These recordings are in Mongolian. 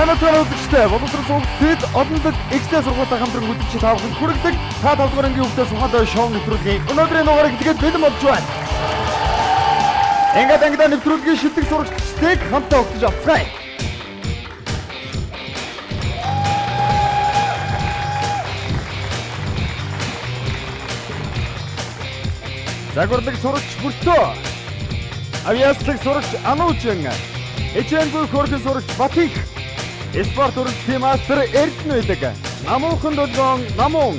Санаатай үзэгчтэй боловсрол суугчид олонлог X-тэй сургуулийн хамтран үзэгч тавхан хүргэдэг та 5 дугаар ангийн хүүхдээ сухатай шоу нэвтрүүлгийн өнөөдрийн дугаарыг тэгээд бэлэн болж байна. Ингээд ангидаа нэвтрүүлгийн шилдэг сурагчдыг хамтаа өгч авцгаая. Загварлаг сурагч Бүртөө, авиаслаг сурагч Ануужин, Эчэнгүй хөргөн сурагч Батик, спорт урлагийн мастер Эрдэнэ байдаг. Намуухан долгоон намуун.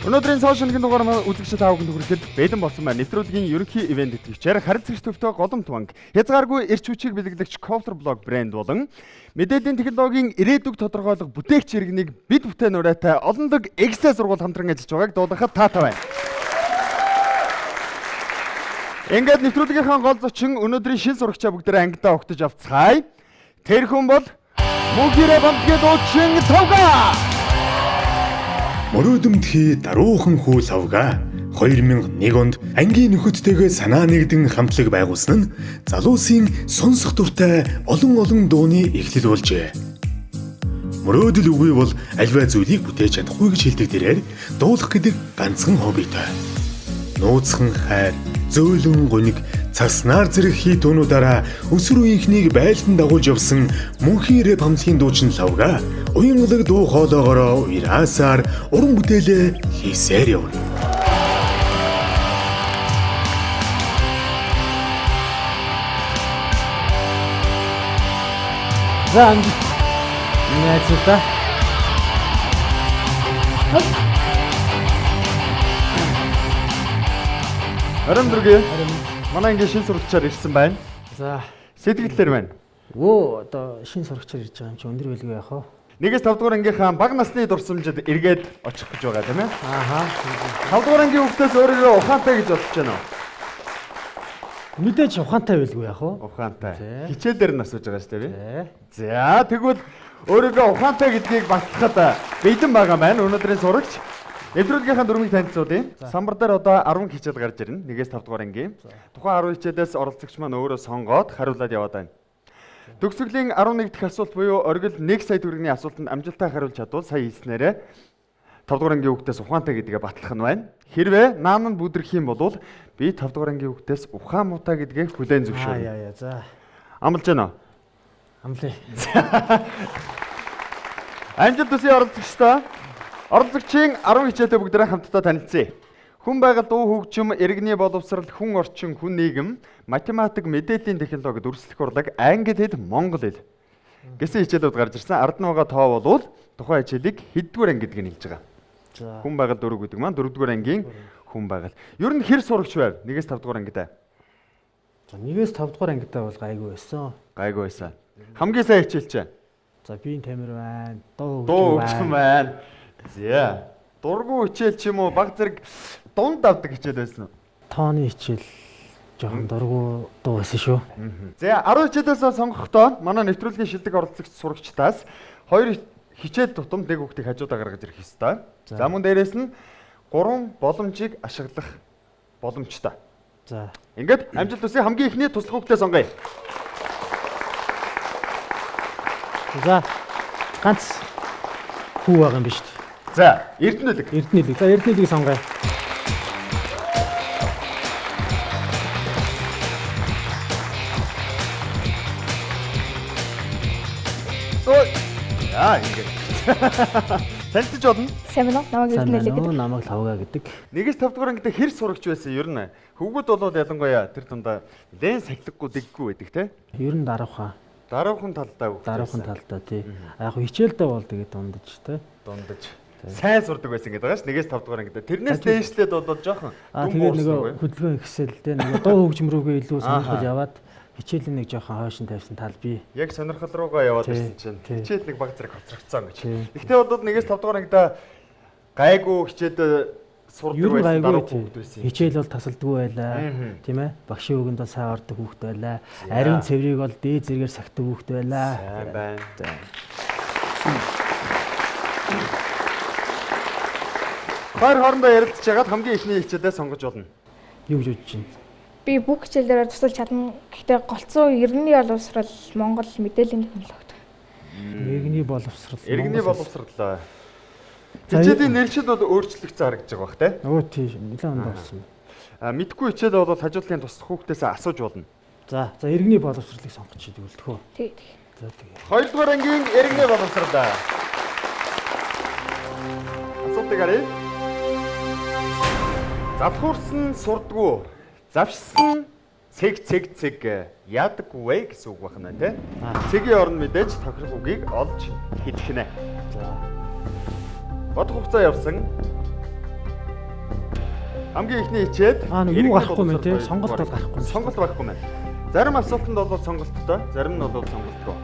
Өнөөдрийн сошиалгийн дугаар маань үзэгчид таавахын төгрөгөд бэлэн болсон байна. Нэвтрүүлгийн ерөнхий ивент итгэгчээр харилцагч төвтэй голомт банк, хязгааргүй эрч хүчийг бэлгэлэгч Coulter Blog брэнд болон мэдээллийн технологийн ирээдүг тодорхойлох бүтээгч иргэнийг бид бүхэн ураатай олонлог X-тэй сургууль хамтран ажиллаж байгааг дуудахад таатай байна. Ингээд нэвтрүүлгийнхаа гол зочин өнөөдрийн шин сурагчаа бүгдээ ангидаа огтож авцгаая. Тэр хүн бол Мөнхий бамтгийн дуучин Савга. Мөрөөдөмтгий даруухан хүү Савга 2001 онд ангийн нөхөдтэйгээ санаа нэгдэн хамтлаг байгуулсан нь залуусын сонсох дуртай олон дууны эхлэл болжээ. Мөрөөдөл үгүй бол альва зүйлийг бүтээж чадахгүй гэж хэлдэг тэрээр дуулах гэдэг ганцхан хоббитой. Нууцхан хайр, зөөлөн гуниг, цаснаар зэрэг хий туунуудаараа өсвөр үеийнхнийг байлдан дагуулж явсан мөнхийн рэп хамтлагийн дуучин Савга уянгалаг дуу хоолоогоороо уяасаар уран бүтээлээ хийсээр явна. За амжилт. Найзуудаа. Харамдрүгэ. Манай ангийн шин сурагчаар ирсэн байна. За, сэтгэлдэр байна. Өө одоо шин сурагчаар ирж байгаа юм чи өндөр байлгүй яах вэ? 1-5 дугаар ангийнхаа бага насны дурсамжид эргээд очих гэж байгаа тийм ээ. Ааха. 5 дугаар ангийн хүүхдээс өөрийгөө ухаантай гэж бодож байна уу? Мэдээж ухаантай байлгүй яах вэ? Ухаантай. Хичээлээр нь асууж байгаа шүү дээ. Тий. За тэгвэл өөрийгөө ухаантай гэдгийг батлахад бэлэн байгаа маань өнөөдрийн сурагч. Нэвтрүүлгийнхаа дөрмийг танилцуулъя. Самбар дээр одоо 10 хичээл гарч ирнэ. 1-5 дугаар ангийн. Тухайн 10 хичээлээс оролцогч маань өөрөө сонгоод хариулаад яваад байна. Төгсгөлийн 11 дахь асуулт буюу оргил 1 сая төгрөгийн асуултанд амжилттай хариулж чадвал сая хийснээрээ 5 дугаар ангийн хүүхдээс ухаантай гэдгээ батлах нь байна. Хэрвээ наан нь бүдрэх юм бол би 5 дугаар ангийн хүүхдээс ухаан муутай гэдгээ хүлээн зөвшөөрнө. За. Амлаж байна уу? Амлая. Амжилт төсөө оролцогчдоо оролцогчийн 10 хичээлтэй бүгдээ хамтдаа танилцъя. Хүн байгаль, дуу хөгжим, иргэний боловсрал, хүн орчин, хүн нийгэм, математик, мэдээллийн технологи, дүрслэх урлаг, англи хэл, монгол хэл гэсэн хичээлүүд гарч ирсэн. Ард нь байгаа тоо бол тухайн хичээлийг хэддүгээр анги гэдгийг хэлж байгаа. За. Хүн байгаль 4 гэдэг маань 4-р ангийн хүн байгаль. Ер нь хэр сурагч байв? 1-5 дугаар ангидаа. За 1-5 дугаар ангидаа бол гайгүй байсан. Гайгүй байсан. Хамгийн сайн хичээлч. За биеийн тамир байна. Дуу хөгжим байна. За. Дургу хичээл ч юм уу баг зэрэг дунд авдаг хичээл байсан уу? Тооны хичээл жоохон дургу дуу байсан шүү. За 10 хичээлээс сонгохдоо манай нэвтрүүлгийн шилдэг оролцогч сурагчдаас 2 хичээл тутамд нэг хүүхдийг хажуудаа гаргаж ирэх ёстой. За мөн дээрээс нь 3 боломжийг ашиглах боломжтой. За. Ингээд амжилт төсөө хамгийн ихний туслах хүүхдээ сонгоё. За. Ганц хүү байгаа юм биш үү? За, Эрдэнэлэг. Эрдэнэлэг. За Эрдэнэлийг сонгоё. Яа, ингэ. Танилцж болно. Сайн байна уу? Намайг Эрдэнэлэг гэдэг. Намайг Лавга гэдэг. 1-5 дугаар ангид хэр сурагч байсан ер нь? Хөвгүүд болоод ялангуяа тэр тундаа лэн сахилахгүй дэггүй байдаг те. Ер нь даруухан. Даруухан талдаа хөвгүүд. Даруухан талдаа тий. Яг хичээлдээ бол тэгээд дундаж те. Дундаж. Сайн сурдаг байсан гэдэг байгаа ш. 1-5 дугаар ангид. Тэрнээс дээшлээд бол жоохон тэгээд нөгөө хөдөлгөөн ихсэл те нөгөө дуу хөгжим рүүгээ илүү сонирхол яваад хичээлийн нэг жоохон хойшин тавьсан тал бий. Яг сонирхол руугаа яваад ирсэн чинь хичээл нэг баг зэрэг хоцрогцсон гэж. Гэхдээ бол 1-5 дугаар ангидаа гайгүй хичээд сурдаг байсан даруу хүүхд байсан. Хичээл бол тасалдгүй байлаа. Тийм ээ. Багшийн үгэнд бол сайн ордог хүүхд байлаа. Ариун цэврийг бол дээд зэрэгээр сахдаг хүүхд байлаа. Сайн байна. Хоёр хоорондоо ярилцж хагаад хамгийн ихний хичээлээ сонгож болно. Юу гэж бодож байна? Би бүх хичээлдээ тусалж чадна. Гэхдээ голцоо иргэний боловсрал Монгол мэдээллийн технологид. Иргэний боловсрал. Иргэний боловсрал. Хичээлийн нэршил бол өөрчлөгдсөн харагдаж байгаа бах те. Өө тийм нэлээд онд болсон. Мэдгүй хичээл бол хажуудлын тус хүүхдээс асууж болно. За иргэний боловсролыг сонгоч гэдэг үлдэх үү? Тэг. За тэгээ. Хоёрдугаар ангийн иргэний боловсрал. Асуултыг харъя. Завхуурсан сурдгуу, завшсан цэг яадаггүй гэсэн үг байна те. Цэгийн орон мэдээж тохирох үгийг олж хэлэх нэ. За. Бодох хугацаа явсан. Хамгийн ихний хичээл Юу гарахгүй мэн те. Сонголт бол гарахгүй. Сонголт байхгүй мэн. Зарим асуултанд бол сонголттой, зарим нь бол сонголтгүй.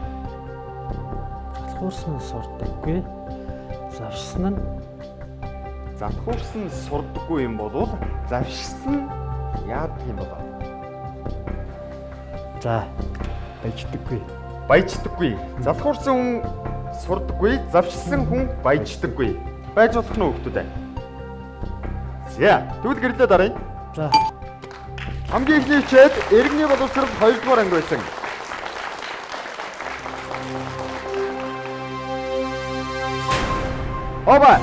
Завхуурсан сурдаггүй. Завшсан нь Завхуурсан сурдаггүй юм бол завшсан яадаг юм бол. за баяждаггүй. Баяждаггүй. Завхуурсан хүн сурдаггүй, завшсан хүн баяждаггүй. Байж болох нь хүүхдүүд ээ. За, тэгвэл гэрлээ даръя. За. Хамгийн ихний хичээл иргэний боловсрол 2-р анги байсан. Оба.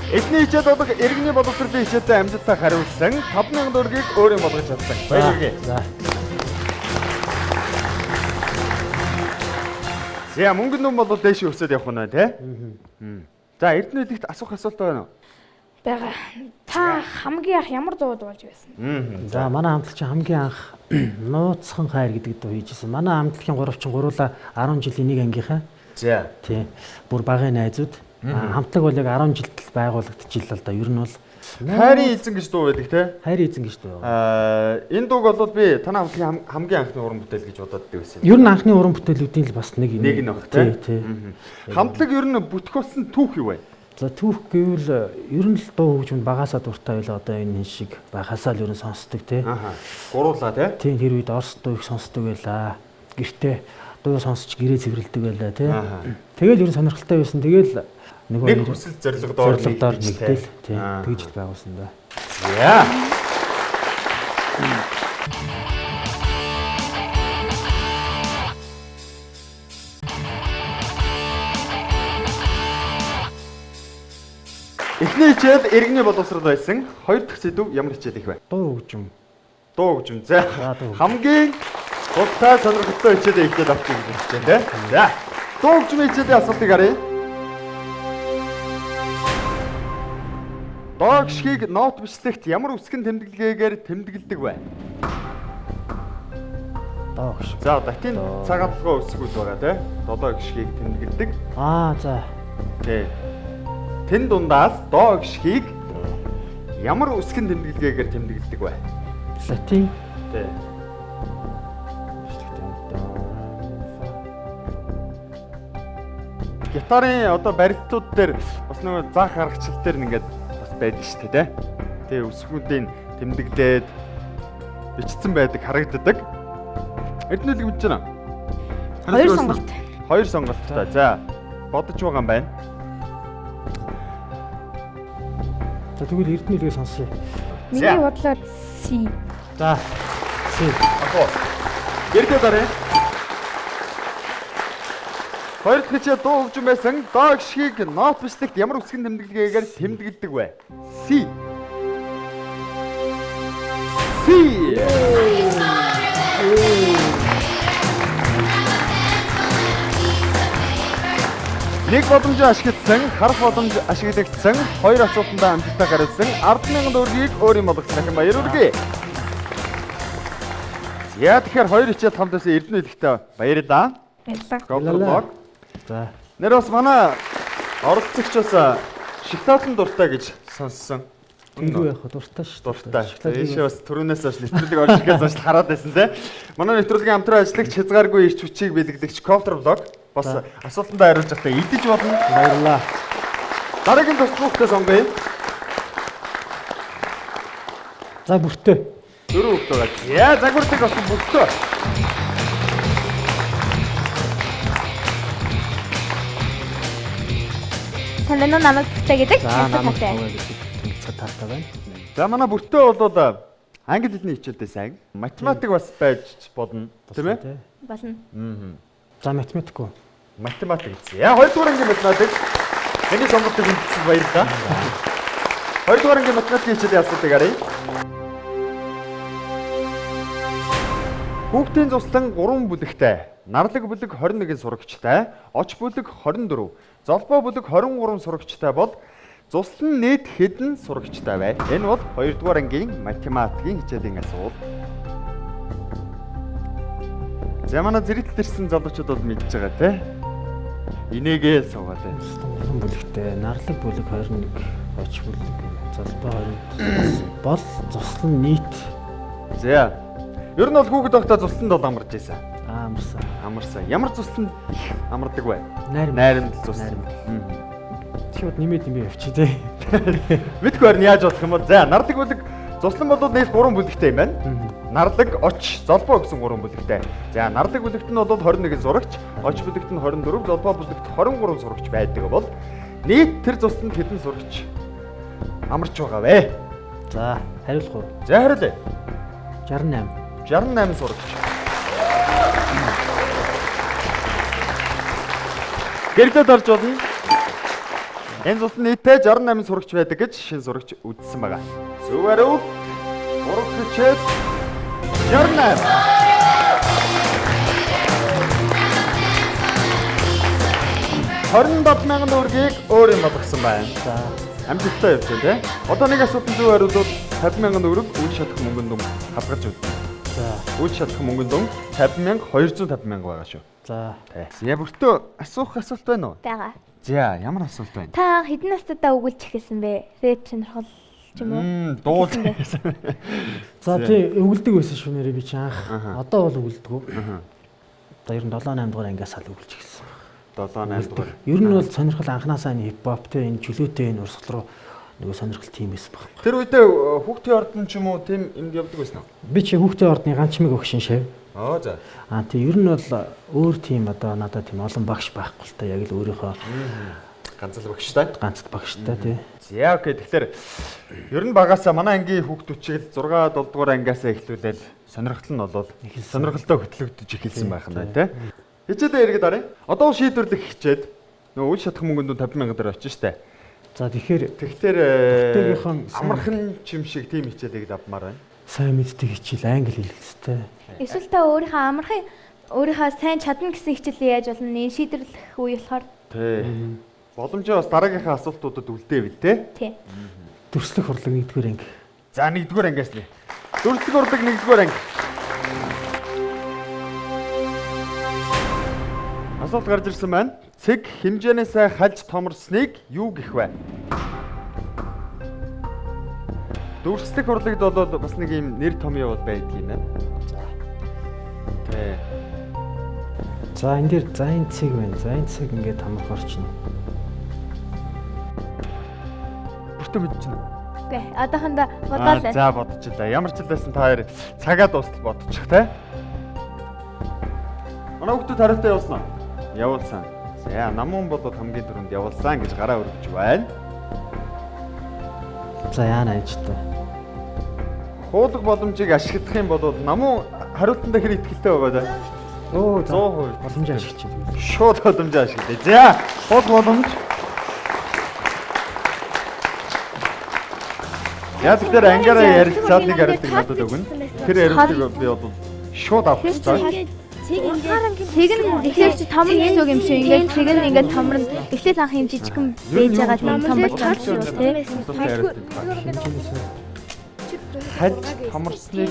Эхний хичээл бол иргэний боловсролын хичээлтэй амжилттай хариулсан 5,000 төгрөгийг өөрийн болгож чадсан. Баярлалаа. За. За мөнгөнд нь бол дээш өсөд явах нь байна те. За Эрдэнэ хэлэхэд асуух асуулт байна уу? Бага. Та хамгийн анх ямар дуу дуулж байсан? За манай хамтлагч хамгийн анх нууцхан хайр гэдэг дуу хийжсэн. Манай хамтлагийн гуравчин гуруула 10 жилийн нэг ангийнхаа. За. Тий. Бүр багын найзууд. Хамтлаг бол яг 10 жилд байгуулагдчихлаа л да. Ер нь бол хайрын эзэн гэж дуу байдаг те. хайрын эзэн гэж дуу. Энэ дууг бол би танай хамтлагийн хамгийн анхны уран бүтээл гэж бодоод байсан. Ер нь анхны уран бүтээлүүдийн л бас нэг Нэг нь баг те. Тий. Хамтлаг ер нь бүтгэсэн түүх юу вэ? За түүх гэвэл ер нь л дуу хөгжмөнд багасаа дуртай байлаа одоо энэ шиг багасаа л ер нь сонсдог тий. Гуруулаа тий. Тийм тэр үед орс дуу их сонсдог байлаа. Гэртээ дуу сонсч гэрээ цэвэрлдэг байлаа тий. Тэгэл ер нь сонирхолтой байсан. Тэгэл нэг хүсэл зорилгодоор нэгдэл тий. Тэгж л байгуулсан да. За. Эхний хичээл иргэний боловсрол байсан. Хоёр дахь сэдв ямар хичээл их вэ? Дуу хөгжим. Дуу хөгжим. За. Хамгийн гуттай сонирхолтой хичээлээ ихтэй авчих гэж хэлж байна те. За. Дуу хөгжмийн хичээлийн асуултыг харъя. Доо гişгийг нот бичлэгт ямар үсгэн тэмдэглэгээр тэмдэглэдэг вэ? Доо гişг. За, датин цагаатлагын үсгүүд байгаа те. Доо гişгийг тэмдэглэдэг. За. Тэ. Тэн дундаас доо гişгийг ямар үсгэн тэмдэглэгээр тэмдэглэдэг вэ? Латин. Тэ. Гитарын одоо барилтууд дээр бас нөгөө заах аргачлал дээр ингээд бас байдаг шүү дээ. Тэгээ үсгүүдийн тэмдэглээд бичсэн байдаг харагддаг. Эрдэнэ хэлэг мэдэж байна. Хоёр сонголт. Хоёр сонголттой. За бодож байгаа юм байна. За тэгвэл Эрдэнэ хэлгээ сонсъё. Миний бодлоор C. За. C. Ахоо. Гэрдээ дараа. Хоёр дахь хичээл дуу хөгжим байсан. Доо гişгийг нот бичлэгт ямар үсгэн тэмдэглэгээр тэмдэглэдэг вэ? C. Нэг боломж ашигласан, харах боломж ашиглагдсан, хоёр асуултанд амжилттай хариулсан 10,000 төгрөгийг өөрийн болгох дахин баяр хүргэе. Яа тэгэхээр хоёр хичээл хамт байсан Эрдэнэ хэлэхдээ баярлалаа. Баярлалаа. За. Нэр бас манай оролцогчоос шоколадын дуртай гэж сонссон. Үгүй яах дуртай шүү. Дуртай. Ийшээ бас түрүүнээс хойш нэвтрүүлэг орж ирэхээс хойш хараад байсан те. Манай нэвтрүүлгийн хамтран ажиллагч хязгааргүй ирч хүчийг бэлэгдэгч Коптер блог бас асуултандаа хариулж байхдаа идэж болно. Баярлалаа. Дараагийн тусгүйхтэй сонгоё. За бүртээ. Дөрөв хүүхд байгаа. Яа загвартай болсон бүртээ. Санаа намайг бүгтэй гэдэг За намайг таатай. таатай байна. За манай бүртээ бол Англи хэлний хичээлдээ сайн. Математик бас байж болно. Тийм ээ? Болно. За математик уу? Математик гэсэн. Яа 2 дугаар ангийн математик. Миний сонголтыг хүндсэн баярлалаа. 2 дугаар ангийн математикийн хичээлийн асуултыг харъя. Хүүхдийн цуслан 3 бүлэгтэй, нарлаг бүлэг 21 сурагчтай, оч бүлэг 24, золбоо бүлэг 23 сурагчтай бол цуслан нийт хэдэн сурагчтай вэ? Энэ бол 2 дугаар ангийн математикийн хичээлийн асуулт. За манай зэрэгт ирсэн залуучууд бол мэдж байгаа те. Инээгээл суугаалаа. 3 бүлэгтэй, нарлаг бүлэг 21, оч бүлэг, золбоо 20 бол цуслан нийт. За. Ер нь бол хүүхэд байхдаа цусланд бол амарч ийсэн. Амарсан. Амарсан. Ямар цусланд амардаг вэ? Найрамд цусланд. Шууд нэмээд явчих тий. Мэдгүй харин яаж болох юм бол за нарлаг бүлэг цуслан бол нийт 3 бүлэгтэй юм байна. Нарлаг, оч, золбоо гэсэн 3 бүлэгтэй. За нарлаг бүлэгт нь бол 21 сурагч, оч бүлэгт нь 24, золбоо бүлэгт 23 сурагч байдаг бол нийт тэр цусланд хэдэн сурагч амарч байгаа вэ? За хариулах уу? За хариулъя. 68. 68 сурагч. Гэрдээд орж болно. Энэ цуслан нийтдээ 68 сурагч байдаг гэж шинэ сурагч үзсэн байгаа. Зөв хариулт 3 хичээл 68. $27,000 төгрөгийг өөр юм болгосон байна. За Амжилттай явж байна те. Одоо нэг асуултанд зөв хариулвал $50,000 төгрөг үйл шатах мөнгөнд дүн хавгаж үзье. за Үйл шатах мөнгөнд дүн 50,000 250,000 байгаа шүү. за За бүртөө асуух асуулт байна уу? Бага. За ямар асуулт байна? Та хэдэн настайдаа өгүүлж эхэлсэн бэ? Рэп сонирхол ч юм уу? Дуу. За тий өгүүлдэг байсан шүү нэрээ би чи анх. Одоо бол өгүүлдэг. Одоо ер нь 7-8 дугаар ангиас ал өгүүлж эхэлсэн. 7-8 дугаар. Ер нь бол сонирхол анханасаа энэ хипхоп те энэ чөлөөтэй энэ урсгал руу нөгөө сонирхол тийм байсан баг. Тэр үедээ хүүхдийн ордон ч юм уу тийм энд явдаг байсан уу? Би чи хүүхдийн ордны ганчмыг өгшин шав. Аа за. Тий ер нь бол өөр тийм одоо надад тийм олон багш байхгүй л та яг л өөрийнхөө Ганц л багштай. ганцд багштай тий. За окей. Тэгэхээр ер нь багасаа манай ангийн хүүхдүүд чиглэл 6 7 дугаар ангиасаа эхлүүлээд сонирхол нь болоод сонирхолтой хөтлөгдөж эхэлсэн байх нь тий. Хичээлээ иргэд арай. Одоо шийдвэрлэх хичээд нөгөө үйл шатах мөнгөнд 50,000 төгрөг очиж штэ. За тэгэхээр Тэгтэр амархан чим шиг тийм хичээлийг авмаар байна. сайн мэддэг хичээл англи хэлэлцтэй. Эсвэл та өөрийнхөө сайн чадна гэсэн хичээлээ яаж болно? Энэ шийдвэрлэх үе болохоор Тий. Боломжоо бас дараагийнхаа асуултуудад үлдээвэл тий. тий. Дүрслэх урлаг 1-р анги. За 1-р ангиас нэ. Дүрслэх урлаг 1-р анги. Асуулт гарч ирсэн байна. Цэг хэмжээнээсээ хальж томорсныг юу гэх вэ? Дүрслэх урлагд бол бас нэг юм нэр томьёо бол байдаг юм байна. Тий. За энэ дээр за энэ цэг байна. За энэ цэг ингээд хамах орчин. Бүртөө мэдчихнэ. Окей. Одоохондоо бодоол байна. За бодчихлаа. Ямар ч л байсан та хоёр цагаа дуустал бодчих те. Манай хүүхдүүд хариултаа явуулсан уу? Явуулсан. За намун бодоод хамгийн түрүүнд явуулсан гэж гараа өргөж байна. За яана ажтай. Хуулах боломжийг ашиглах юм бол намун хариултанд хэр ихтэй байгаа даа. Оо 100% боломжтой ашиглаж байна. Шууд боломжтой ашиглая. За хуулах боломж. Яг тэр ангаараа ярилцаад нэг хариултыг надад өгнө. Тэр хариултыг би бол шууд авах хэрэгтэй. Цэг нь ихлээр чи том гэсэн үг юм шиг ингээд цэг нь ингээд томрно. Эхлээд анх юм жижигхэн бэж байгаа тийм том болж байгаа шүү тий. Хад томорсныг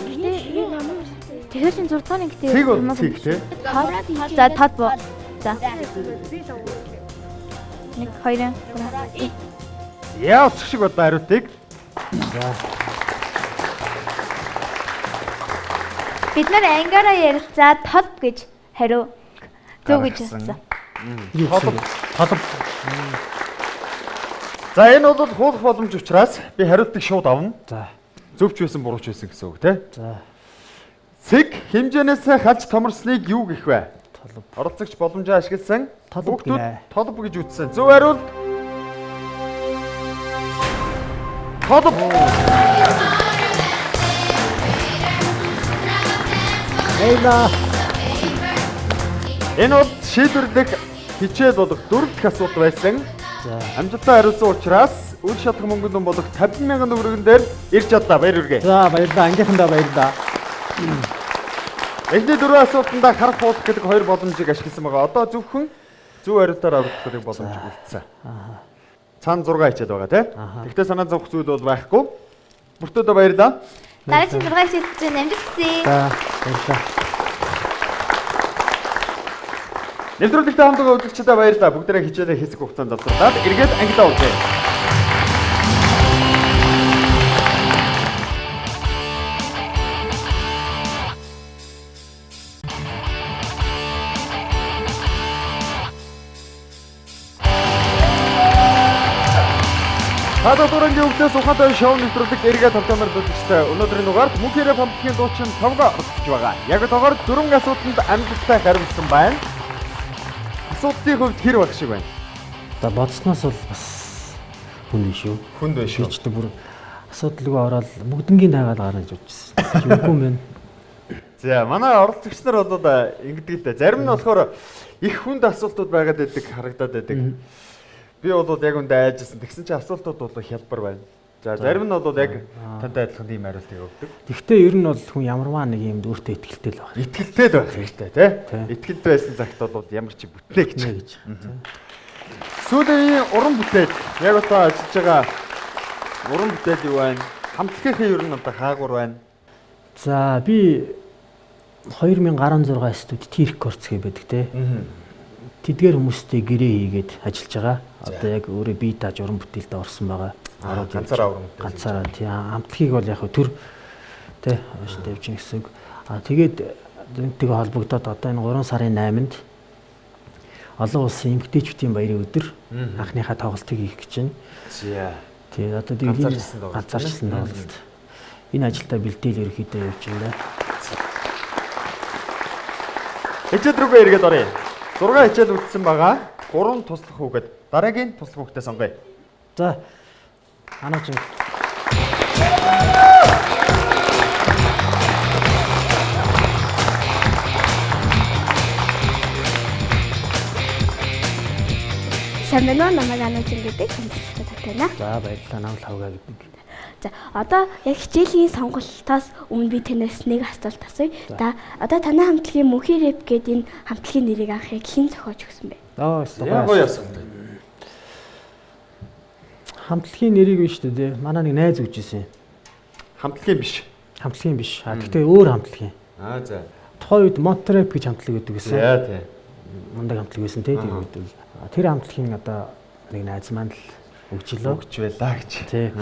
Тэгэхээр чин 6 дахь ангид цэг бол цэг тий. За тод боо. За. 1 2 3. Яа шиг бодоо хариултыг. За Бид нар ангаараа ярилцаад тод гэж хариу зөв гэж хэлсэн. толб. За энэ бол хуулах боломж учраас би хариултыг шууд авна. За Зөвч байсан бурууч байсан гэсэн үг тий. за Цэг хэмжээнээсээ хальж томорсныг юу гэх вэ? толб. Оролцогч боломжоо ашигласан Толб хүүхдүүд гинэ. толб гэж үздсэн. Зөв хариулт. Толб. Баярлалаа. Энэ бол шийдвэрлэх хичээл болох 4 дахь асуулт байсан. За. Амжилттай хариулсан учраас үл шатах мөнгөнд дүн болох 50,000 төгрөгөн дээр ирж чадлаа. Баяр хүргэе. За баярлалаа. Ангийнхандаа баярлалаа. Эхний 4 асуултанда харах хуудах гэдэг 2 боломжийг ашигласан байгаа. Одоо зөвхөн зөв хариултаар аврагдахыг боломжийг үлдсэн. Цаана 6 хичээл байгаа тий. Гэхдээ санаа зовох зүйл бол байхгүй. Бүртөөдөө баярлалаа. Дараагийн 6 хичээлд амжилт хүсье. За баярлалаа. Нэвтрүүлэгтээ хамтдаа үзэгчдээ баярлалаа. Бүгдээрээ хичээлээ хэсэг хугацаанд залруулаад эргээд ангидаа үзье. Хададурангийн өвчнөөс ухаантай шоу нэвтрүүлэг эргээд тавтамаар үзэгчдээ өнөөдрийн дугаард мөнхөрөө хамтгийн дуучин тавга оролцож байгаа. Яг одоогоор 4 асуултанд амжилттай хариулсан байна. Асуултын хувьд хэр баг шиг байна? За бодсноос бол бас хүнд биш үү? Хүнд байна шүү. Бичдэг бүр асуудал руу ороод бүгднгийн таагаад гаргаж явчихсан. Юугүй юм бэ? За манай оролцогч нар бол ингэдэг л дээ. Зарим нь болохоор их хүнд асуултууд байгаад байдаг, харагдаад байдаг. Би бол яг үндэ айжсэн. Тэгсэн чинь асуултууд бол хялбар байна. За зарим нь бол яг тантай адилхан ийм хариултыг өгдөг. Гэхдээ ер нь бол хүн ямарваа нэг юмд өөртөө ихтэй л байна. Итгэлтэй байх хэрэгтэй тий. Итгэл байсан цагт бол ямар ч бүтнэ гэж. Сүүлийн уран бүтээл яг одоо ажиллаж байгаа уран бүтээл юу байна? Хамтлагийнхээ ер нь одоо хаагур байна. За би 2016 студид Тирк Корцгий байдаг тий. Тэдгээр хүмүүстэй гэрээ хийгээд ажиллаж байгаа. Одоо яг өөрөө бие дааж уран бүтээлд орсон байгаа. Ганцаараа уран бүтээл. Ганцаараа тий. Хамтлагийг бол яг төр тий ааштай явж гэсэн үг. Тэгээд энэтэйгээ холбогдоод одоо энэ 3 сарын 8-нд олон улсын эмэгтэйчүүдийн баярын өдөр анхныхаа тоглолтыг хийх гэж байна. За. Тий одоо ганцаарчлсан тоглолт. Энэ ажилдаа бэлдээл ерөөхдөө явж байна. Хичээл рүүгээ эргээд оръё. 6 хичээл үлдсэн байгаа. 3 туслах хүүхэд. Дараагийн туслах хүүхдээ сонгоё. За. Анаач. Самбано намайг анаач гэдэг хамтлагтай татна. За баярлалаа. Намайг Лавга гэдэг. За одоо яг хичээлийн сонголтоос өмнө би танаас нэг асуулт асууя. Одоо танай хамтлагийн Мөнхийн рэп гэдэг энэ хамтлагийн нэрийг анх яг хэн зохиож өгсөн бэ? Гоё асуулт. Хамтлагийн нэрийг биш үү те. Манай нэг найз өгчээсэн. Хамтлагийн биш. Хамтлагийн биш. Гэхдээ өөр хамтлагийн. За. Тухайн үед Монтреп гэж хамтлаг гэдэг гэсэн. За тий. Мундаг хамтлаг байсан те тэр үед л. Тэр хамтлагийн одоо нэг найз маань л өгчлөө. Өгч байлаа гэж. Тий.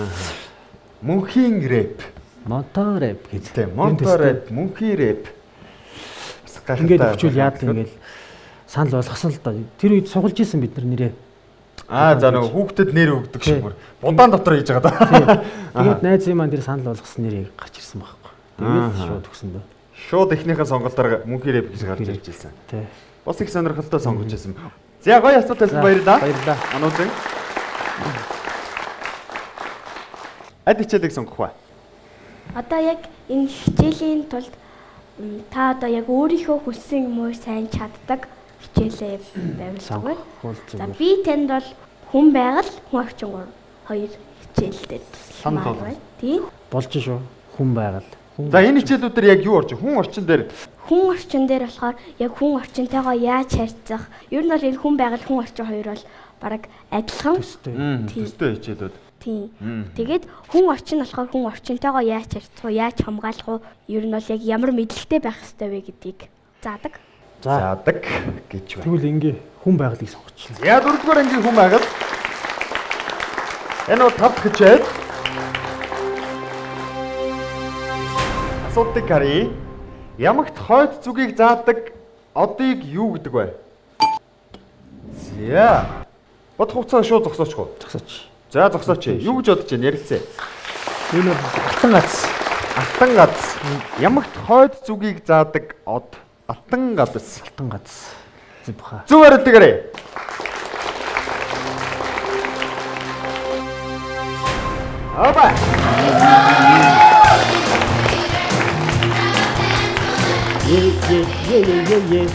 Мөнхийн рэп. Монтреп гэж. Тий. Монтреп, мөнхийн рэп. Ингээд өгчүүл яад ингээд санал болгосон л да. Тэр үед сугалж исэн бид нар нэрээ. За нэг хүүхдэд нэр өгдөг шиг бүр будаан дотор хийж байгаа да. Тэгээд найзын маань тэр санал болгосон нэрийг гарч ирсэн байхгүй. Тэгээд шууд өгсөн дөө. Шууд эхнийхээ сонголтоор мөнхийн рэп гэж гарч ирж ирсэн. Тий. Бас их сонирхолтой сонгож ирсэн. За гоё асуулт тавьсан баярлалаа. Баярлалаа. Ануудын. Ад хичээлийг сонгох ба. Одоо яг энэ хичээлийн тулд та одоо яг өөрийнхөө хүссэн юмыг сайн чаддаг хичээлээ байвал. За би танд бол хүн байгаль, хүн орчин 2 хичээлдээ туслах байна. Тийм. Болж шүү. Хүн байгаль. За энэ хичээлүүдээр яг юу орж хүн орчин дээр хүн орчин дээр болохоор яг хүн орчинтойгоо яаж харьцах. Ер нь бол энэ хүн байгаль, хүн орчин 2 бол бараг адилхан. төстэй хичээлүүд. Тийм. Тэгээд хүн орчин болохоор хүн орчинтойгоо яаж харьцах уу, яаж хамгаалах уу, ер нь бол яг ямар мэдлэгтэй байх ёстой вэ гэдгийг заадаг. Заадаг гэж байна. Тэгвэл ингээ хүн байгалыг сонгочихлоо. За 4-р ангийн хүн байгаль. Энэ бол 5 дахь хичээл. Асуултыг харъя. Ямагт хойд зүгийг заадаг одыг юу гэдэг вэ? За. Бод хугацаа шууд зогсоочгүй. Зогсооч. За зогсооч. Юу гэж бодож байна ярилцъя. Энэ бол алтан гац. Алтан гац. Ямагт хойд зүгийг заадаг од. Алтан гац. Алтан гац. Зүбха. Зөв хариулт гэрээ. Аба. Е.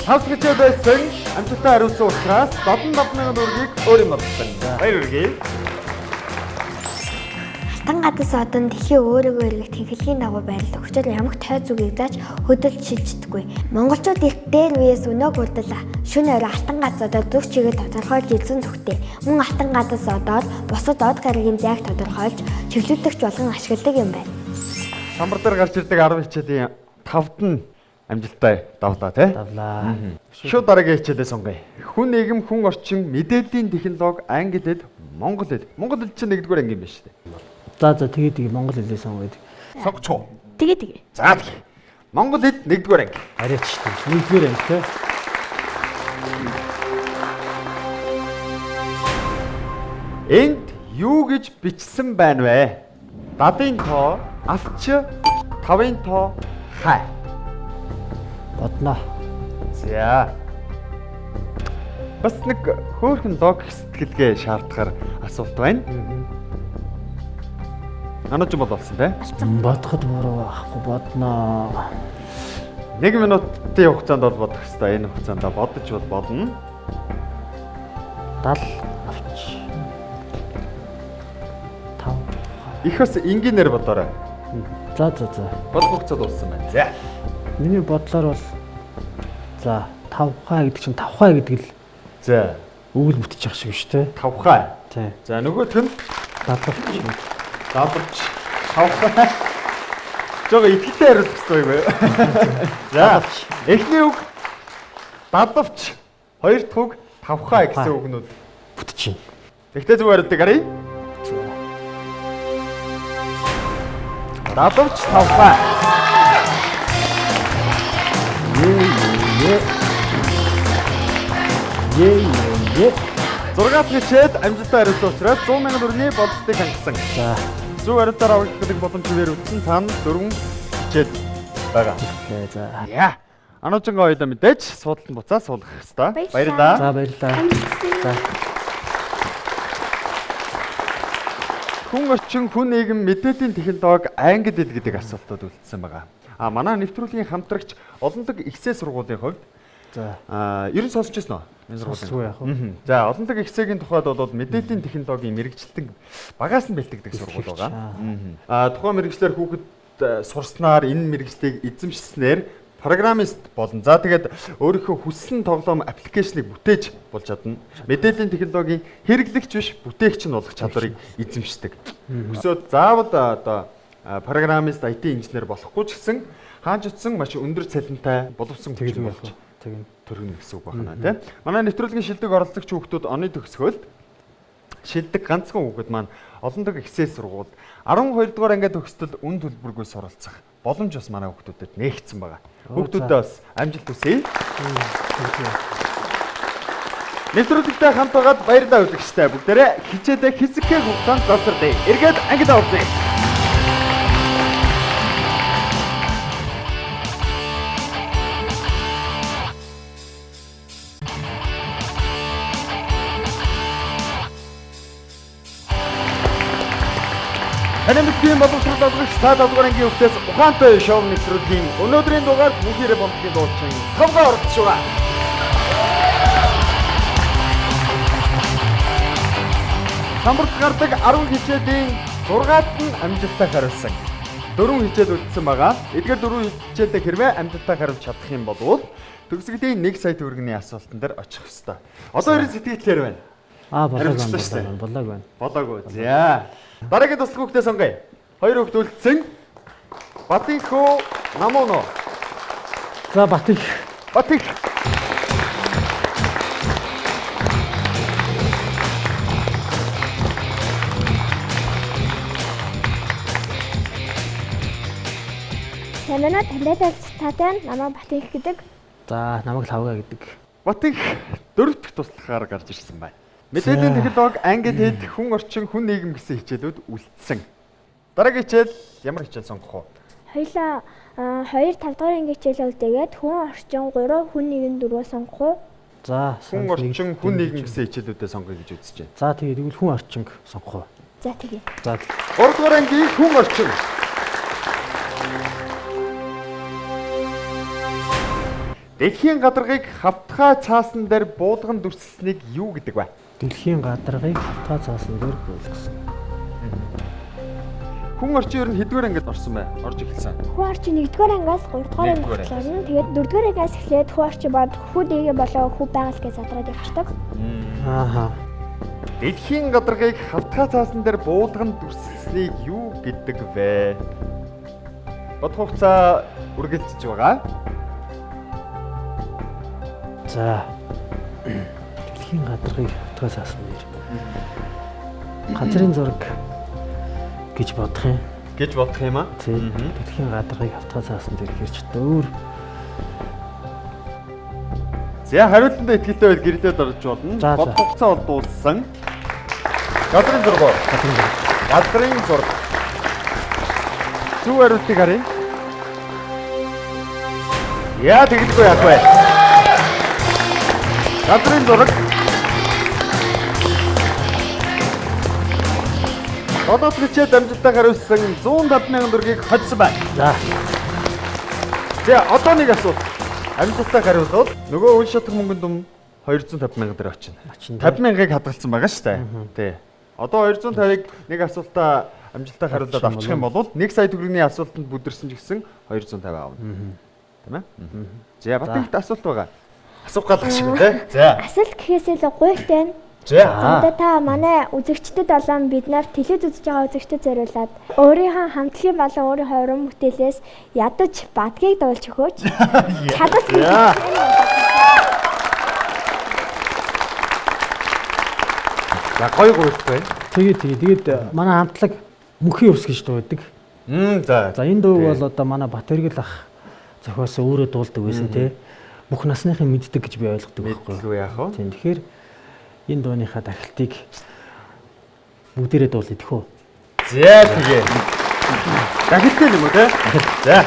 5 хичээ байсан амжилттай хариулсан учраас 75,000 төгрөгийг өөрийн бодлоо. Баяр хүргэе. Алтан гадас одон дэлхийн өөрийгөө эргэх тэнхлэгийн дагуу байрлал өгчөөр ямагт хой зүгийг зааж хөдөлж шилждэггүй. Монголчууд их дээр үеэс өнөөг урдала. Шөнө орой алтан гадасуудаар зүг чигээ тодорхойлж илсэн зүгтээ. Мөн алтан гадас одоор бусад од гарагийн зайг тодорхойлж чиглүүлэгч болгон ашигладаг юм байна. Самбар дээр гарч ирдэг 10 хичээлийн 5-д нь амжилттай давлаа тий. Давлаа. Шууд дараагийн хичээлээ сонгоё. Хүн нийгэм, хүн орчин, мэдээллийн технологи, англи хэл, монгол хэл. Монгол хэл чинь 1-р анги юм байна шүү дээ. За тэгээд монгол хэлээ сонгоод. Сонгоч. Тэгээ. За тэгье. Монгол хэл 1-р анги. Арайч тийм. 1-р анги тий. Энд юу гэж бичсэн байна вэ? Дадын тоо, авч, тавын тоо, хай. Бодно. За. Бас нэг хөөрхөн логик сэтгэлгээ шаардахаар асуулт байна. Анаач бол болсон тий? Бодоход буруу ахгүй бодно. 1 минутын хугацаанд бол бодох хэрэгтэй. Энэ хугацаанд бодож бол болно. 70 авч. 5. Их бас энгийнээр бодоорой. За. Бодох хугацаа дууссан байна. За. Миний бодлоор бол за 5 гэдэг чинь 5 гэдэг л За. өгөл бүтчих шиг шүү дээ. 5 Тий. За нөгөөх нь Дадварч. даварч 5 Жог итгэлтэй хариулах хэрэгтэй юм байна. За. Эхний үг дадвч, хоёр дахь үг 5 гэсэн үгнүүд бүтчих. Тэгтээ зөв хариулдаг гарыг. Дадвч 5. Е. 6 хичээд амжилттай хариулсан учраас 100,000 төгрөгийн бололтыг хангасан. За. Зөв хариултаар авах боломжээр үтсэн цаана 4 хичээд байгаа. За. Яа. Ануужингаа хоёулаа мэдээж суудалд буцаа суулгах хэрэгтэй. Баярлалаа. За баярлалаа. За. Хүн орчин, хүн нийгэм, мэдээллийн технологи, англи хэл гэдэг асуултууд үлдсэн байгаа. Манай нэвтрүүлгийн хамтрагч Олонлог ихсээ сургуулийн хувьд За. Ер нь сонсч байсан уу? Энэ Сонсгүй яах вэ? За, Олонлог ихсээгийн тухайд бол мэдээллийн технологийн мэрэгчлэлтэн багаас нь бэлтгэдэг сургууль байгаа. Тухайн мэрэгчлэр хүүхэд сурснаар энэ мэрэгчлийг эзэмшснээр программист болно. За тэгээд өөрийнхөө хүссэн тоглоом аппликейшнийг бүтээж болж чадна. Мэдээллийн технологийн хэрэглэгч биш, бүтээгч нь болох чадварыг эзэмшдэг. Өсөөд заавал одоо программист, IT инженер болохгүй ч гэсэн хаанч утсан маш өндөр цалинтай боловсон гэж болж төрнө гэсэн үг байна тийм. Манай нэвтрүүлгийн шилдэг оролцогч хүүхдүүд оны төгсгөлд шилдэг ганцхан хүүхэд маань Олонлог ихсээ сургуульд 12 дугаар ангид төгсдөл үн төлбөргүй суралцах боломж бас манай хүүхдүүдэд нээгдсэн байгаа. Хүүхдүүдэд бас амжилт хүсье. Нэвтрүүлэгтэй хамт байгаад баярлалаа үзэгчтэй бүгдээрээ хичээдээ хэсэгхэн хугацаанд завсардъя. Эргээд ангид орцгоё. Танемтгийн боловсрол олгогч та 7 дугаар ангийн хөвтөөс ухаантай шоу нэвтрүүлгийн өнөөдрийн дугаард бүхээрээ бомтгийн дуучин 5 дугаар оролцож байгаа. Самбарт гардаг 10 хичээлийн 6-аад нь амжилттай хариулсан. 4 хичээл үлдсэн байгаа. Эдгээр 4 хичээлдээ хэрвээ амжилттай хариулж чадах юм бол төгсгөлийн 1 сая төгрөгийн асуултан дээр очих ёстой. Одоо ерөн сэтгэлээр байна. Болоог байна. Болоогүй. За. Дараагийн туслах хүүхдээ сонгоё. 2 хүүхд үлдсэн. Батынхөө Намууно. За Батик. Танаа тантай цитатай намаа Батик гэдэг. За намайг Лавга гэдэг. Батик 4 дахь туслахаар гарч ирсэн байна. Мэдээллийн технологи, англи хэл, хүн орчин, хүн нийгэм гэсэн хичээлүүд үлдсэн. Дараагийн хичээл ямар хичээл сонгох вэ? Хоёлаа 2 5 дугаар анги хичээл үлдээгээд хүн орчин 3 хүн нийгэм 4 сонгох уу? За хүн орчин, хүн нийгэм гэсэн хичээлүүдээ сонгоё гэж үзэж байна. За тэгээд тэгвэл хүн орчин сонгох уу? За тэгье. За 3 дугаар ангийн хүн орчин. Дэлхийн гадаргыг хавтгай цаасан дээр буулган дүрсэлснийг юу гэдэг вэ? Дэлхийн гадаргыг хавтгай цаасан дээр буулгасан. Хүн орчин ер нь хэдгээр ангид орсон бай? Орж эхэлсэн. Хүн орчин 1-р ангиас 3-р анги орно. Тэгээд 4-р ангиас эхлээд хүн орчин бод хүү дэгээ болоо хүү байгаль гэж задраад явчихдаг. Ааха. Дэлхийн гадаргыг хавтгай цаасан дээр буулган дүрсэлснийг юу гэдэг вэ? Бодох хугацаа үргэлжлэж байгаа. За. Дэлхийн гадаргыг хавтгай цаасан дээр. Газрын зураг гэж бодох юм. Гэж бодох юм аа? Тийм. Дэлхийн гадаргыг хавтгай цаасан дээр хэрч өөр. За хариултанд итгэлтэй байл гэрлээд орж болно. Бодох хугацаа бол дууссан. Газрын зураг. Газрын зураг. Зөв хариултыг харъя. Яа тэгэлгүй яах вэ? Газрын зураг. Одоос бичээд амжилттай хариулсан 150,000 төгрөгийг хоцсон байна. За одоо нэг асуулт. Амжилттай хариулвал нөгөө үн шатах мөнгөнд дүм 250,000 төгрөг очино. 50,000-ыг хадгалсан байгаа шүү дээ. Тий. Одоо 250-ыг нэг асуултаа амжилттай хариулаад авчих юм бол 1 сая төгрөгийн асуултанд бүдэрсэн ч гэсэн 250 аавна. Тийм ээ? За Батыгт асуулт байгаа. Асуух гал шиг тий. За. Асуулт гэхээсээ л гуйлтай байна. За. Одоо та манай үзэгчдэд болон бид нар телевиз үзэж байгаа үзэгчдэд зориулаад өөрийнхөө хамтлагийн болон өөрийнхөө уран бүтээлээс ядаж бадгийг дуулж өгөөч. Чадах юм. За гоё гуйлтай. Тэгээд манай хамтлаг мөнхийн өвс гэж дуудаг. За. За энэ дуу бол одоо манай Батэргэл ах зохиосон өөрөө дуулдаг байсан тий. Бүх насныхын мэддэг гэж би ойлгодог байхгүй. Мэдгүй яах вэ? Тийм тэгэхээр энэ дууныхаа дахилтыг бүгдээрээ дуулъя тэхүү. За тэгээ. Дахилттай юм уу те? За.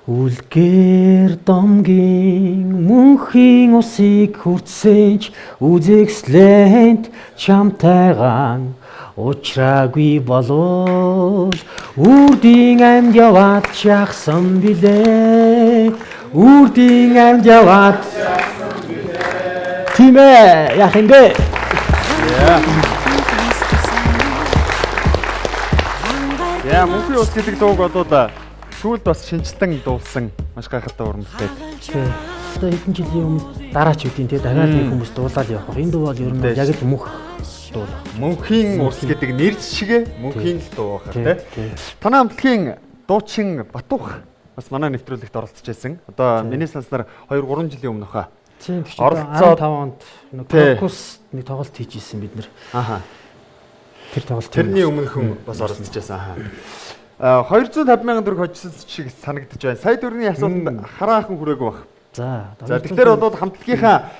Үлгэр домгийн мөнхийн усыг хүртсэнч үзэгслэнд чамтайгаан учраагүй болов үрдийн амьд яваад чахсан билээ үрдийн амьд яваад тийм ээ яах юм бэ? Яа мөнхийн ус гэдэг дууг одоо сүүлд бас шинжилтэн дуулсан маш гайхалтай уран бүтээл. Тэгээ. Одоо хэдэн жилийн өмнө дараач үдийн тэгээ дахиад нэг хүмүүс дуулаад явах. Энэ дуу бол ер нь яг л мөнх дуу. Мөнхийн ус гэдэг нэр шиг мөнхийн л дуу байна тий. Танай хамтлагийн дуучин Батуух бас манай нэвтрүүлэгт оролцож байсан. Одоо миний санснаар 2-3 жилийн өмнө хаа. Тийм тийм. Оролцоод 15 онд нэг Крокус нэг тоглолт хийж ирсэн бид нэр. Ааха. Тэр тоглолт. Тэрний өмнөхөн бас оролцож байсан. Ааха. 250,000 төгрөг хожсон шиг санагдаж байна. Сая төгрөгийн асуултанд хараахан хүрээгүй баг. За. Тэгэхээр бол хамтлагийнхаа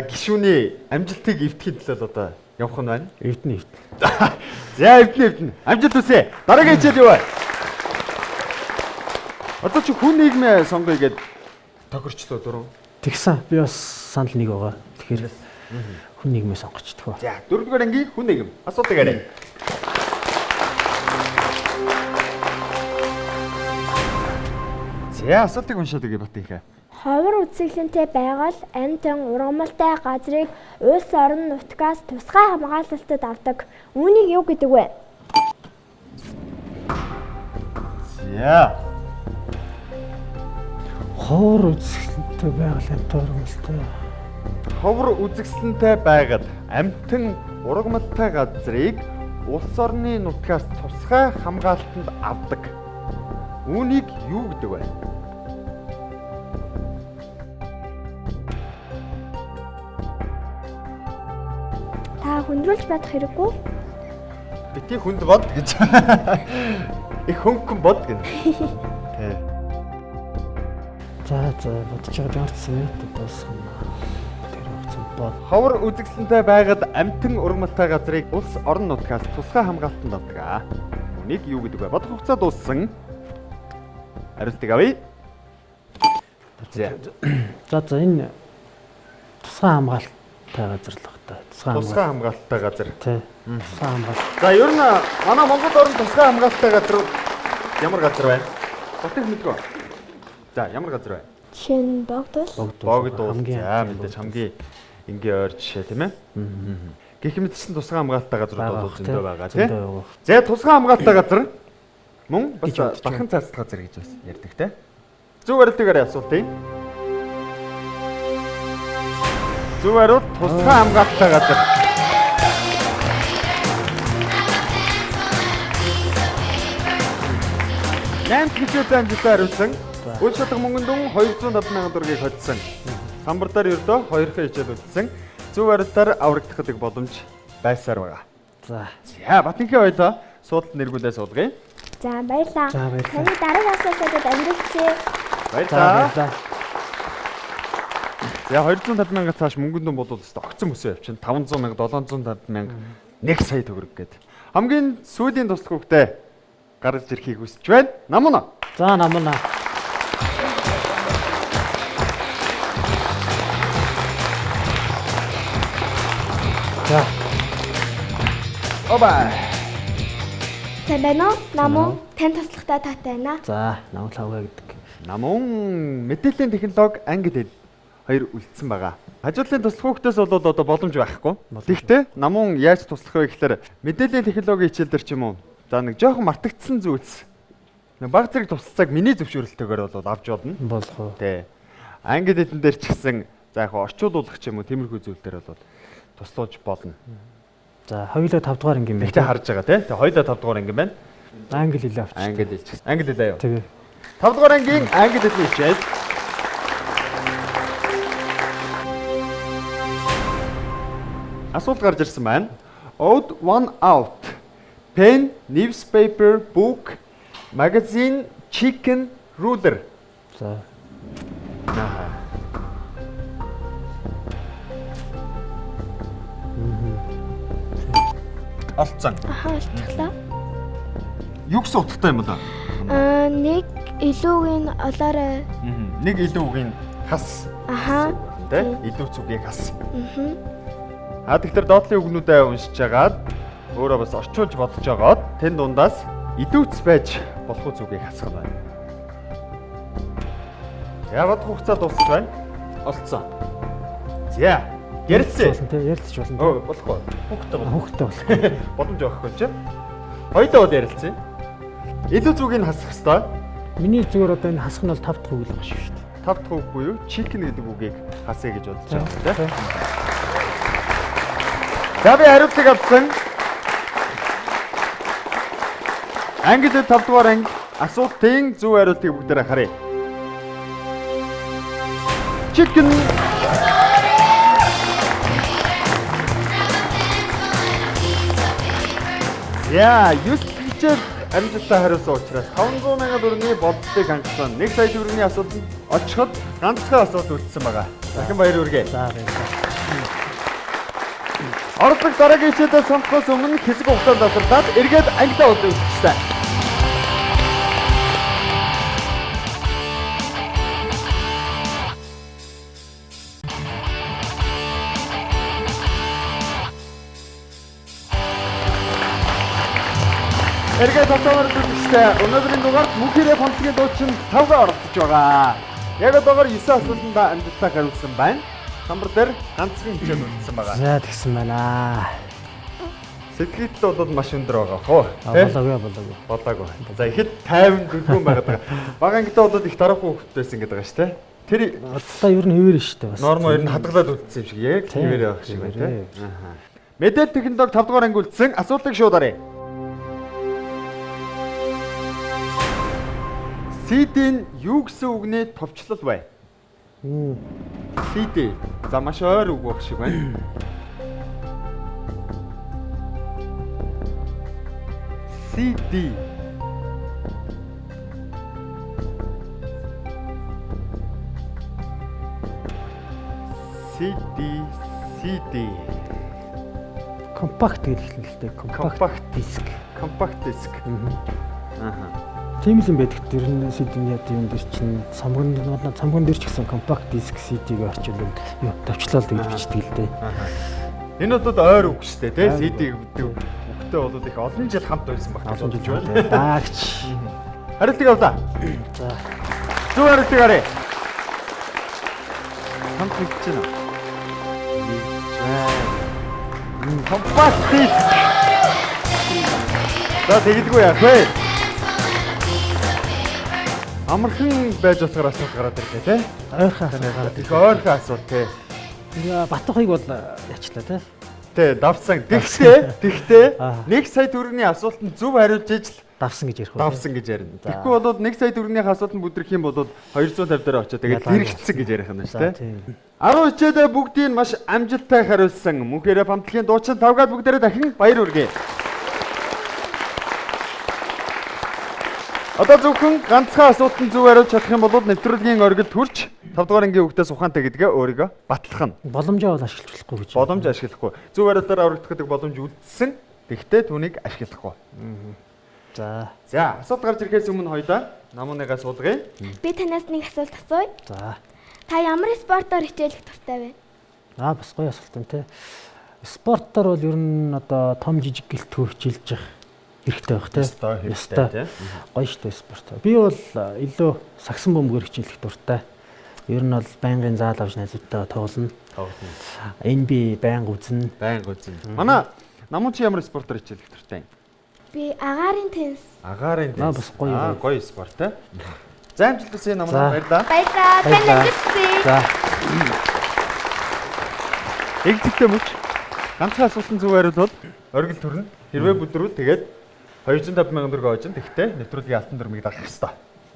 гишүүний амжилтыг эвдэхийн төлөө одоо явах нь байна. Эвдэнэ. За эвдэнэ. Амжилт хүсье. Дараагийн хичээл юу вэ? Одоо чи хүн нийгмээ сонгоё гэдэг тохирчлоо дөрөв. Тэгсэн. Би бас санал нэг байгаа. Тэгэхээр хүн нийгмээ сонгочихдгоо. За 4-р ангийн хүн нийгэм. Асуултыг арай. За асуултыг уншаад өгье Батыхаа. Ховор үзэсгэлэнтэй байгаль амтан ургамалтай газрыг улс орон нутгаас тусгай хамгаалалтад авдаг. Үүнийг юу гэдэг вэ? За. Ховор үзэсгэлэнтэй байгаль амтан ургамалтай. Ховор үзэсгэлэнтэй байгаад амтан ургамалтай газрыг улс орны нутгаас тусгай хамгаалтанд авдаг. Үүнийг юу гэдэг вэ? Та хүндрүүлж бодох хэрэггүй. Бити хүнд бод гэж. Их хөнгөн бод гэнэ. Тэ. За бодож байгаа дээрсэн юм дуусгана. Тэр огцон бод. Ховор үзэсгэлэнтэй байгаад амтан ургамалтай газрыг улс орон нутгаас тусгай хамгаалтанд авдаг. Үүнийг юу гэдэг вэ? Бодох хугацаа дууссан. Хариултыг авъя. За энэ тусгай хамгаалалттай газар л багтаа. Тусгай хамгаалалттай газар. Тий. Тусгай хамгаалалт. За ер нь манай Монгол орнд тусгай хамгаалалттай газар ямар газар байна? Батыг мэдгүй. За ямар газар байна? Жишээ нь богдвол Богдвол. За мэдээж хамгийн энгийн ойр жишээ тийм ээ. Гэх мэтсэн тусгай хамгаалалттай газрууд бол зөндөө байгаа тийм. За тусгай хамгаалалттай газар мөн бас бахан цаасд газар гэж бас ярьдаг тийм. Зөв хариултыг асуултыг. Зөв хариулт тусгай хамгаалалттай газар. Наймт хичээлтэй амжилттай хариулсан. Үл шатах мөнгөнд 250,000 төгрөгийг хоцсон. Самбар дээр ердөө 2 хичээл үлдсэн. Зөв хариултаар аврагдах боломж байсаар байгаа. За. За Батынхын хоёлоо суудалд нэргүүлээ суулгая. За баярлаа. За, баярлалаа. Таны дараагийн асуултад амжилтсэ. Баярлалаа. За 250,000 цааш мөнгөнд болвол өстө огцон өсөө явчихна. 500,000, 750,000, 1 сая төгрөг гээд. Хамгийн сүүлийн туслах хөвгтөө гарч ирэхийг хүсэж байна. Намуна. За намна. За. Оба. Сайн байна уу? Намун тань туслахтай таатай байна. За, намун лавга гэдэг. Намун мэдээллийн технологи англи хэл хоёр үлдсэн байгаа. Хажуудлын туслах хөвгтөөс бол одоо боломж байхгүй. Тэгэхдээ намун яаж туслах вэ гэхээр мэдээллийн технологийн хичээл дээр ч юм уу. За нэг жоохон мартагдсан зүйлс. Нэг баг зэрэг туслалцааг миний зөвшөөрлөлтөөр бол авч болно. Болох уу? Тий. Англи хэлэн дээр ч гэсэн за яг орчуулуулах ч юм уу тиймэрхүү зүйл дээр бол туслуулж болно. За, хоёулаа 5 дугаар анги юм байна. Тэгтээ харж байгаа тий. Тэгээ хоёулаа 5 дугаар анги байна. Англи хэлээ авчих. Англи хэлч. Англи хэлээ юу? Тэгээ. 5 дугаар ангийн англи хэлний хичээл. Асуулт гарч ирсэн байна. Odd one out. Pen, newspaper, book, magazine, chicken, ruler. За. Олцсон. Олцглоо. Юу гэсэн утгатай юм бэ? Нэг илүүгийн олоорой. Нэг илүү үгийн хас. Тэ? Илүү зүгийг хас. Тэгэхээр доотлын үгнүүдээ уншиж агаад өөрөө бас орчуулж бодож агаад тэн дундаас идүүц байж болох зүгийг хасах байна. Яваад хугацаа дуусч байна. Олцсон. За. Ярилцсан. Ярилцж болно. Болохгүй. Хүүхдтэй бол. Хүүхдтэй бол. Боломж өгөхгүй чи. Хоёулаа бол ярилцсан. Илүү зүгийг хасах хэвээр. Миний зүгээр одоо энэ хасах нь бол 5 дахь үг л байгаа шүү дээ. 5 дахь үг буюу chicken гэдэг үгийг хасъя гэж бодож байгаа тийм. За би хариултыг авсан. Англи 5 дугаар анги асуултын зөв хариултыг бүгдээрээ харъя. Chicken. Яа, юучлж амжилттай хариулсан учраас 500,000 төгрөгийн болцлыг хангасан. 1 сая төгрөгийн асуултанд очиход ганцхан асуулт үлдсэн байгаа. Дахин баяр хүргэе. За баярлалаа. Ордлог дараагийн хичээлээ сонгохоос өмнө хэсэг хугацаанд тасалдаад эргээд ангидаа үзчихсэн. Эргээд тоглоомор үзчихсэн. Өнөөдрийн дугаард мөнхөрөө фонтгийн дуучин 5-аар оролцож байгаа. Яг одоогоор 9 асуултанд амжилттай хариулсан байна. Самбар дээр ганцхан хичээл үлдсэн байгаа. За тэгсэн байна. Сэтгэлдээ бол маш өндөр байгаа хөө. Болоогүй. За ихэд 50 дөрвөн байгаа. Бага ангидаа бол их дараагүй хөвгт байсан гэдэг байгаа шүү дээ. Тэр одоо ер нь хэвээр шүү дээ бас. Нормо ер нь хадгалаад үлдсэн юм шиг яг хэвээр байх шиг байна тийм. Мэдээлэл технологи 5 дугаар анги үлдсэн. Асуултыг шууд арай. CD-ийн юу гэсэн үгний товчлол бай? CD. За маш ойр үг байх шиг байна. CD. CD. Компакт гэж хэлнэ л дээ. Компакт диск. Компакт диск. Тийм л юм байдаг. Тэр нь CD-ний юм дээр чинь цамган дээр ч гэсэн компакт диск CD-г орчуулсан юу товчлол гэж бичдэг л дээ. Энэ бол ойр үг шүү дээ, тий? CD гэдэг үгтэй бол их олон жил хамт байсан баг гэж бодож байна. Даагч. Хариултыг авлаа. За. Зөв хариултыг арай. хамт нэгж байна. Компактис. За тэгдэггүй яах вэ? Амархан байж болохоор асуулт гараад ирлээ те. Ойрхон асуулт. Их ойрхон асуулт те. Батухыг бол яачлаа те. Тэ давсан. Тэгтээ 1 сая төгрөгийн асуултанд зөв хариулж ижил Давсан гэж ярих үү? давсан гэж ярина. Тэгэхгүй бол 1 сая төгрөгийн асуултанд бүдрэх юм бол 250 дээр очоо тэгээд зэрэгцсэн гэж ярих юм шүү дээ. 10 хичээлээ бүгдийг маш амжилттай хариулсан. Мөнхөрөө хамтлагийн дуучин 5 гал бүгдээрээ дахин баяр хүргэе. Одоо зөвхөн ганцхан асуултанд зөв хариулж чадах юм бол нэвтрүүлгийн оргилд хүрч 5 дугаар ангийн хүүхдээс ухаантай гэдгээ өөрийгөө батлах нь. Боломжоо бол ашиглаж болохгүй гэж. Боломж ашиглахгүй. Зөв хариултаар аврагдах гэдэг боломж үлдсэн. Тэгтээ түүнийг ашиглахгүй. За. За, асуулт гарч ирэхээс өмнө хоёулаа намуунаас суулгая. Би танаас нэг асуулт асууя. За. Та ямар спортоор хичээлэх дуртай вэ? Бас гоё асуулт юм те. Спортоор бол ер нь одоо том жижиг гэлтгөө хичээлж явах хэрэгтэй байх те. Ёстой тий. Гоё штэ спорт. Би бол илүү сагсан бөмбөгөөр хичээлэх дуртай. Ер нь бол байнгын заал авч найзуудтайгаа тоглоно. NBA байнга үзнэ. Манай намун чи ямар спортоор хичээлэх дуртай юм? Би агаарын теннис. Агаарын теннис. Бас гоё. Гоё спорт те. За амжилттай намнаа баярлаа. Баярлалаа. Тань амжилттай. За. Эгзэгтэй мөч ганцхан асуултанд зөв хариулвал оргил төрнө. Хэрвээ бүдрүүл тэгээд 250,000 төгрөг оож. Тэгтээ нэвтрүүлгийн алтан дүрмийг дагах хэрэгтэй.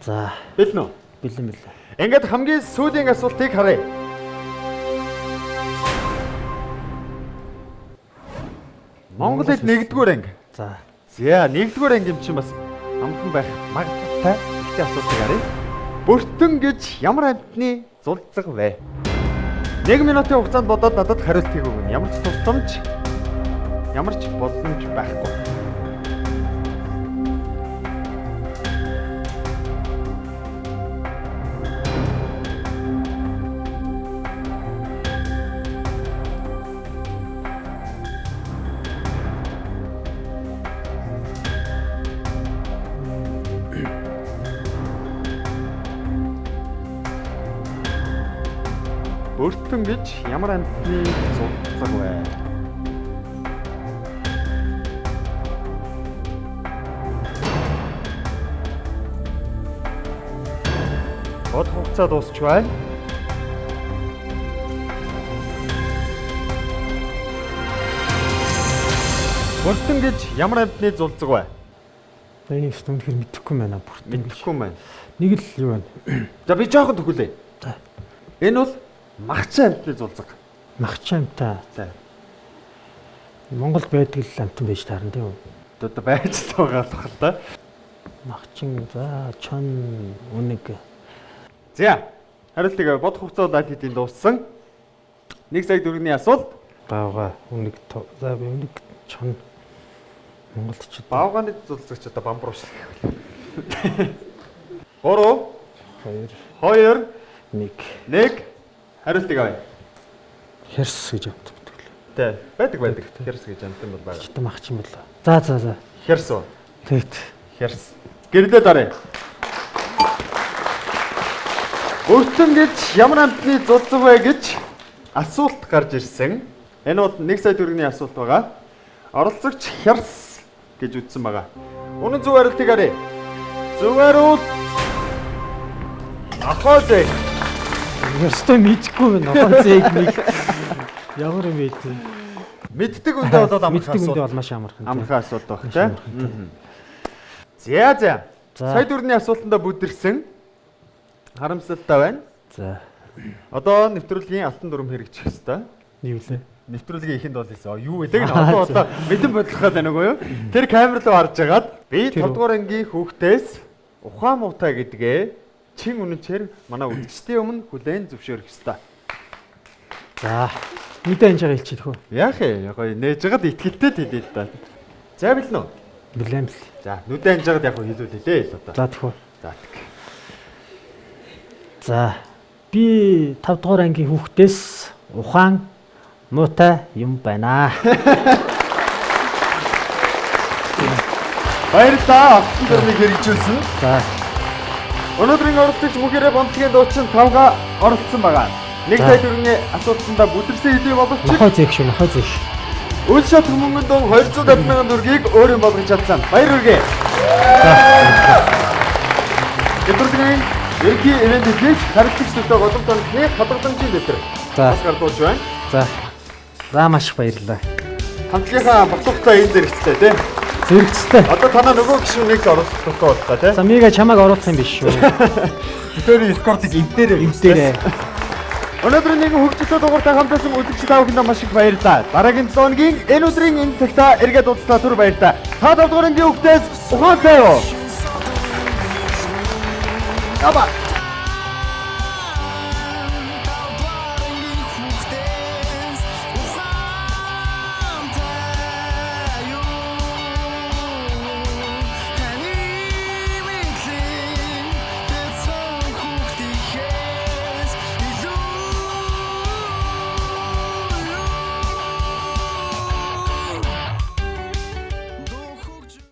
За. Бэлэн үү? Бэлэн. Ингээд хамгийн сүүлийн асуултыг харъя. Монголд 1-р анги. За. За 1-р анги юм чинь бас амтхан байх магадaltaй. Ихтэй асуултыг харъя. Бөртөн гэж ямар амьтны зулцэг вэ? 1 минутын хугацаанд бодоод надад хариултыг өгнө. Ямар ч тусламж, ямар ч боломж байхгүй. Бөртөн гэж ямар амьтны зулцэг вэ? Бод хугацаа дуусч байна. Бөртөн гэж ямар амьтны зулцэг вэ? Энэ юм тэгэхээр мэдэхгүй байна бүртэн. Мэдэхгүй байна. Нэг л юу байна? За би жоохон төгөлөө. За. Энэ бол махчин амьтны зулцэг. Махчин амтаа. За. Монголд байдаг л амтан байж таарна тийм үү? Одоо байж байгаа л бахал та. Махчин за чон үнэг. За. Хариултыг бод хугацаа удаад хэдийн дууссан. 1 сая төгрөгийн асуулт. Баага үнэг за би үнэг чон Монголд ч Баавганы зулцэгч одоо бамбар ууш. 3 2 1 хариултыг авъя. Херс гэж амт гэдэг л. Тэ байдаг. Херс гэж амт юм бол байгаа. Читэй махчин болоо. За. Херс уу? Тэгт. Херс. Гэрлээ дараа. Өртөн гэж ямар амтны зулцэг вэ гэж асуулт гарч ирсэн. Энэ бол 1 сая төгрөгийн асуулт байгаа. Оролцогч херс гэж үздсэн байгаа. Үнэн зөв хариултыг харъя. Зөв хариулт ахоозэ. Ястай мэдгүй байна. Нохон зээг нэг ямар юм бэ тийм. Мэддэг үндэ бол амархан Мэддэг үндэ асуулт. бол маш амархан. Амархан асуулт баг тийм. За. Сая төгрөгийн асуултанда бүдэрсэн. Харамсалтай байна. За. Одоо нэвтрүүлгийн алтан дүрм хэрэгжих ёстой. Юу лээ? Нэвтрүүлгийн ихэнд бол хэлсэн. Юу гэдэг нь одоо мэдэн бодлох гэдэг нэг үү? Тэр камер руу харж агаад би 5 дугаар ангийн хүүхдээс ухаан муутай гэдгээ чин үнэнчээр манай үзэгчдийн өмнө хүлээн зөвшөөрөх ёстой. За. Мэдээ анжаа хэлчихэх үү? Яах вэ? Гоё нээж агаад итгэлтэй хэлээ л да. За бэлэн үү? Билэм бил. За нүдэн анжаагаад яг хэлүүлээ л одоо. За тэгвэл. За тэг. За. Би 5 дугаар ангийн хүүхдээс ухаан муутай юм байна. Баярлалаа. Алтан дүрмийг хэрэгжүүлсэн. За. Өнөөдрийн оролцогч мөнхөрөө бомтгийн дуучин 5-га оролцсон байгаа. 1 сая төгрөгийн асуултанда бүдэрсэн хэдий боловч Нохой зээх шүү, нохой зээх. үл шат хүмүүнгэн дон 250 мянган төгрөгийг өөрөө болгож чадсан. Баяр хүргэе. Өдрийн ерөнхий ивент хийж харилцагчдтай голомтны хадгаламжийн дэвтэр. За. Бас гардуулж байна. За. За маш их баярлалаа. Хамтлагийнхаа боцогтой энэ зэрэгцтэй тийм. Зэрэгцтэй. Одоо танаа нөгөө гишүүнийг оруулах тухай бодлоо тийм. За мига чамайг оруулах юм биш шүү. Бүтээр эскортыг эвдээрээ Эвдээрээ. Өнөөдрийн нэг хөгжөлтэй дугаартай хамтсан үзэгч та бүхэнд маш их баярлалаа. Дараагийн зооногийн энэ өдрийн энэ цагта эргээд уулзлаа түр баярлалаа. Та 7 дугаар ангийн хүүхдээс ухаантай юу? Яба.